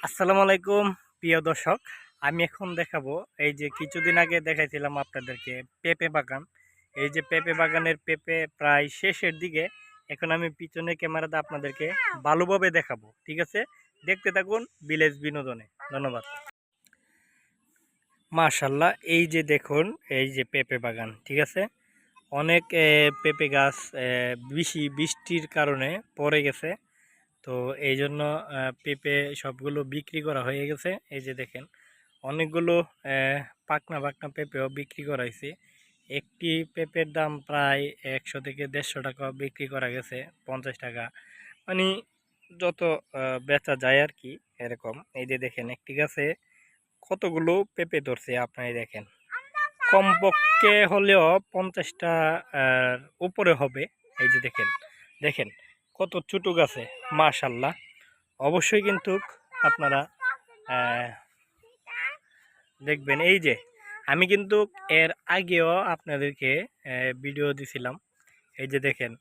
আসসালামু আলাইকুম প্রিয় দর্শক। আমি এখন দেখাবো এই যে কিছুদিন আগে দেখাইছিলাম আপনাদেরকে পেঁপে বাগান। এই যে পেঁপে বাগানের পেঁপে প্রায় শেষের দিকে। এখন আমি পিছনে ক্যামেরাতে আপনাদেরকে ভালোভাবে দেখাবো, ঠিক আছে? দেখতে থাকুন ভিলেজ বিনোদনে। ধন্যবাদ। মাশাল্লাহ, এই যে দেখুন এই যে পেঁপে বাগান, ঠিক আছে? অনেক পেঁপে গাছ বেশি বৃষ্টির কারণে পড়ে গেছে। তো এই জন্য পেঁপে সবগুলো বিক্রি করা হয়ে গেছে। এই যে দেখেন অনেকগুলো পাকনা পাকনা পেঁপেও বিক্রি করা হয়েছে। একটি পেঁপের দাম প্রায় 100 থেকে 150 টাকা বিক্রি করা গেছে, 50 টাকা, মানে যত বেচা যায় আর কি, এরকম। এই যে দেখেন একটি গাছে কতগুলো পেঁপে ধরছে, আপনারা দেখেন কমপক্ষে হলেও 50টা উপরে হবে। এই যে দেখেন দেখেন কত ছোট গাছে, মাশাল্লাহ। অবশ্যই কিন্তু আপনারা দেখবেন। এই যে আমি কিন্তু এর আগেও আপনাদেরকে ভিডিও দিছিলাম। এই যে দেখেন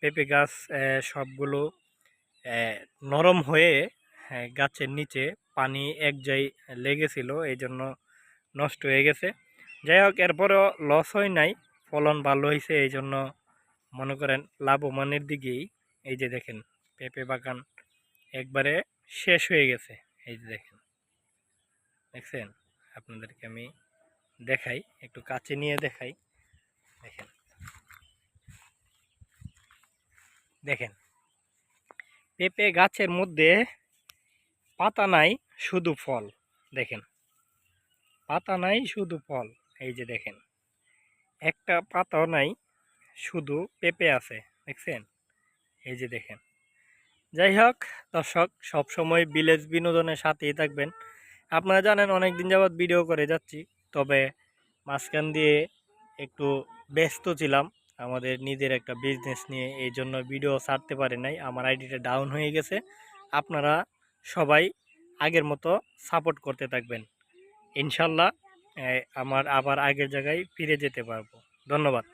পেঁপে গাছ সবগুলো নরম হয়ে গাছের নিচে পানি এক জায়গায় লেগেছিল, এই জন্য নষ্ট হয়ে গেছে। যাই হোক, এরপরেও লস হয় নাই, ফলন ভালো হয়েছে, এই জন্য মনে করেন লাভবানের দিকেই। এই যে দেখেন পেঁপে বাগান একবারে শেষ হয়ে গেছে। এই যে দেখেন, দেখছেন? আপনাদেরকে আমি দেখাই, একটু কাছে নিয়ে দেখাই। দেখেন দেখেন পেঁপে গাছের মধ্যে পাতা নাই, শুধু ফল। দেখেন পাতা নাই, শুধু ফল। এই যে দেখেন একটা পাতাও নাই, শুধু পেঁপে আছে, দেখছেন? এই যে দেখেন। যাই হোক দর্শক, সবসময় ভিলেজ বিনোদনের সাথেই থাকবেন। আপনারা জানেন অনেক দিন যাবৎ ভিডিও করে যাচ্ছি, তবে মাঝখান দিয়ে একটু ব্যস্ত ছিলাম আমাদের নিজের একটা বিজনেস নিয়ে, এই জন্য ভিডিও ছাড়তে পারি নাই, আমার আইডিটা ডাউন হয়ে গেছে। আপনারা সবাই আগের মতো সাপোর্ট করতে থাকবেন, ইনশাল্লাহ আমার আবার আগের জায়গায় ফিরে যেতে পারবো। ধন্যবাদ।